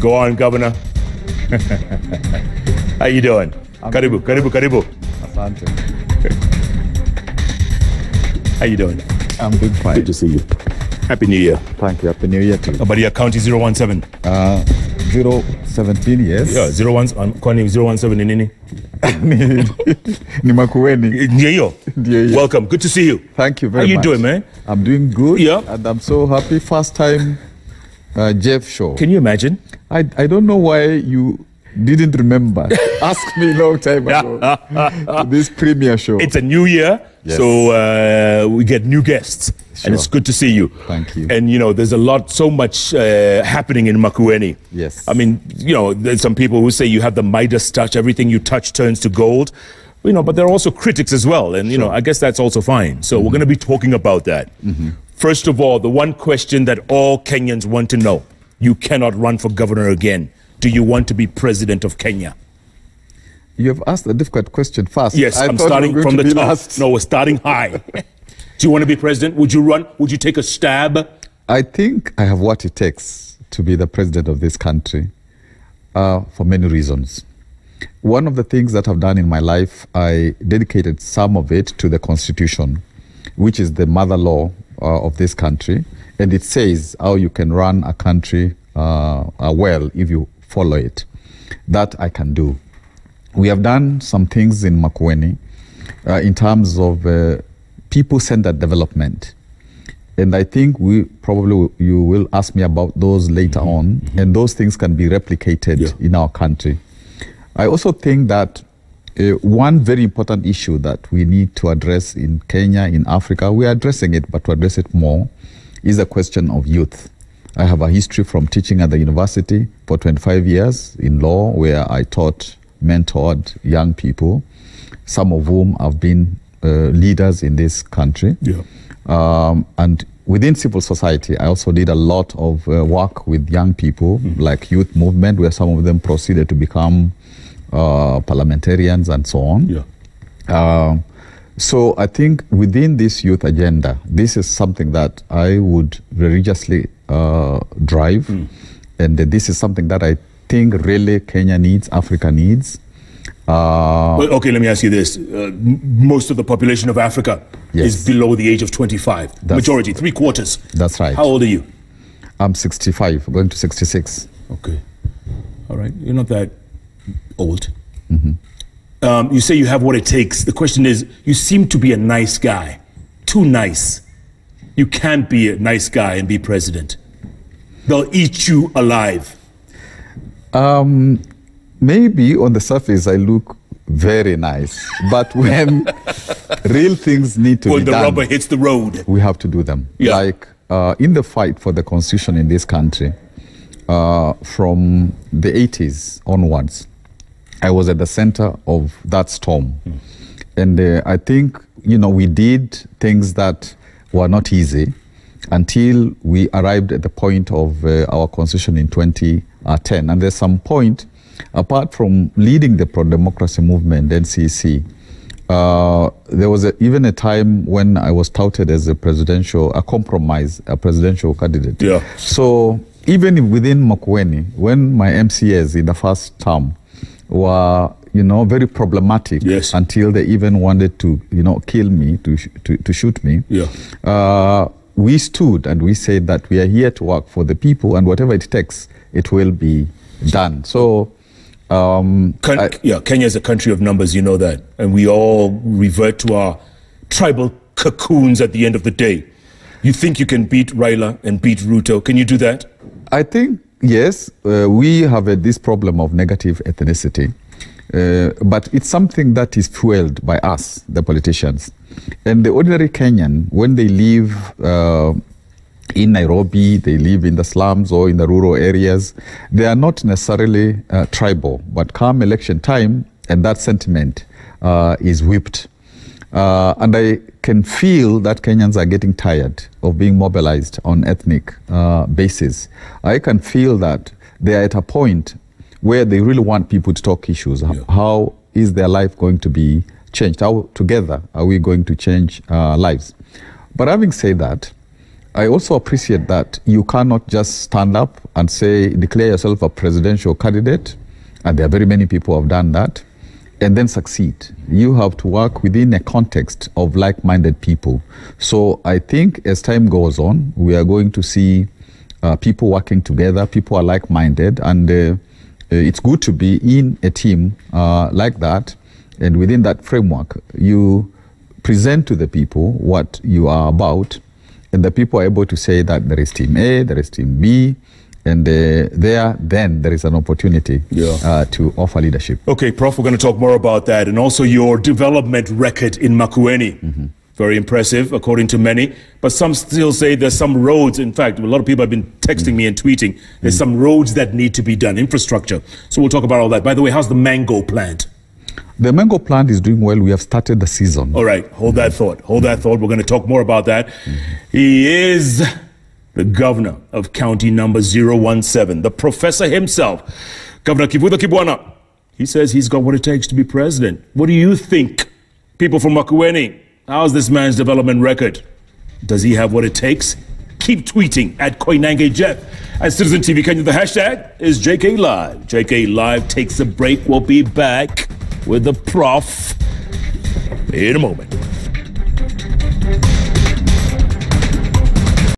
Go on, Governor. How you doing? Karibu, karibu, karibu. Asante. How you doing? I'm doing fine. Good to see you. Happy New Year. Thank you. Happy New Year too. About your county 017. 017, yes. Yeah, 01, kwani 017 ni nini? Ni Makueni. Ndiyo. Welcome. Good to see you. Thank you very much. How you doing, man? I'm doing good. Yeah. And I'm so happy. First time Jeff show. Can you imagine? I don't know why you didn't remember. Ask me a long time ago. To this premiere show. It's a new year, yes. So we get new guests. Sure. And it's good to see you. Thank you. And, you know, there's so much happening in Makueni. Yes. I mean, you know, there's some people who say you have the Midas touch, everything you touch turns to gold. You know, but there are also critics as well. And, you know, I guess that's also fine. So we're going to be talking about that. First of all, the one question that all Kenyans want to know. You cannot run for governor again. Do you want to be president of Kenya? You have asked a difficult question first. Yes, I'm starting from the top. No, we're starting high. Do you want to be president? Would you run? Would you take a stab? I think I have what it takes to be the president of this country for many reasons. One of the things that I've done in my life, I dedicated some of it to the Constitution, which is the mother law of this country. And it says how you can run a country well if you follow it. That I can do. We have done some things in Makueni in terms of people-centered development. And I think you will ask me about those later on, and those things can be replicated in our country. I also think that one very important issue that we need to address in Kenya, in Africa, we are addressing it, but to address it more, is the question of youth. I have a history from teaching at the university for 25 years in law, where I taught, mentored young people, some of whom have been leaders in this country. And within civil society, I also did a lot of work with young people, like youth movement, where some of them proceeded to become parliamentarians and so on. So I think within this youth agenda, this is something that I would religiously drive. And this is something that I think really Kenya needs, Africa needs. Well, okay, let me ask you this. Most of the population of Africa is below the age of 25. Majority, 3/4. That's right. How old are you? I'm 65, going to 66. Okay. All right. You're not that old. You say you have what it takes. The question is, you seem to be a nice guy. Too nice. You can't be a nice guy and be president. They'll eat you alive. Maybe on the surface I look very nice, but when real things need to be done, when the rubber hits the road, we have to do them. Like in the fight for the constitution in this country, from the 80s onwards, I was at the center of that storm. And I think, you know, we did things that were not easy until we arrived at the point of our constitution in 2010. And there's some point, apart from leading the pro-democracy movement, NCC, there was even a time when I was touted as a presidential candidate. So even within Makueni, when my MCAs in the first term were, you know, very problematic until they even wanted to, you know, kill me, to shoot me, we stood and we said that we are here to work for the people, and whatever it takes, it will be done. So Kenya is a country of numbers, you know that, and we all revert to our tribal cocoons at the end of the day. You think you can beat Raila and beat Ruto? Can you do that? I think yes. We have this problem of negative ethnicity, but it's something that is fueled by us, the politicians. And the ordinary Kenyan, when they live in Nairobi, they live in the slums or in the rural areas, they are not necessarily tribal, but come election time, and that sentiment is whipped. And I can feel that Kenyans are getting tired of being mobilized on ethnic basis. I can feel that they are at a point where they really want people to talk issues. How is their life going to be changed? How together are we going to change lives? But having said that, I also appreciate that you cannot just stand up and say, declare yourself a presidential candidate, and there are very many people who have done that, and then succeed. You have to work within a context of like-minded people. So I think as time goes on, we are going to see people working together, people are like-minded, and it's good to be in a team like that, and within that framework, you present to the people what you are about, and the people are able to say that there is team A, there is team B, and then there is an opportunity to offer leadership. Okay, Prof, we're going to talk more about that, and also your development record in Makueni. Very impressive, according to many. But some still say there's some roads. In fact, a lot of people have been texting me and tweeting. There's some roads that need to be done, infrastructure. So we'll talk about all that. By the way, how's the mango plant? The mango plant is doing well. We have started the season. All right, hold that thought. Hold that thought. We're going to talk more about that. He is the governor of county number 017, the professor himself, Governor Kivutha Kibwana. He says he's got what it takes to be president. What do you think? People from Makueni, how's this man's development record? Does he have what it takes? Keep tweeting at Koinange Jeff. At Citizen TV Kenya, the hashtag is JKLive. JKLive takes a break. We'll be back with the Prof in a moment.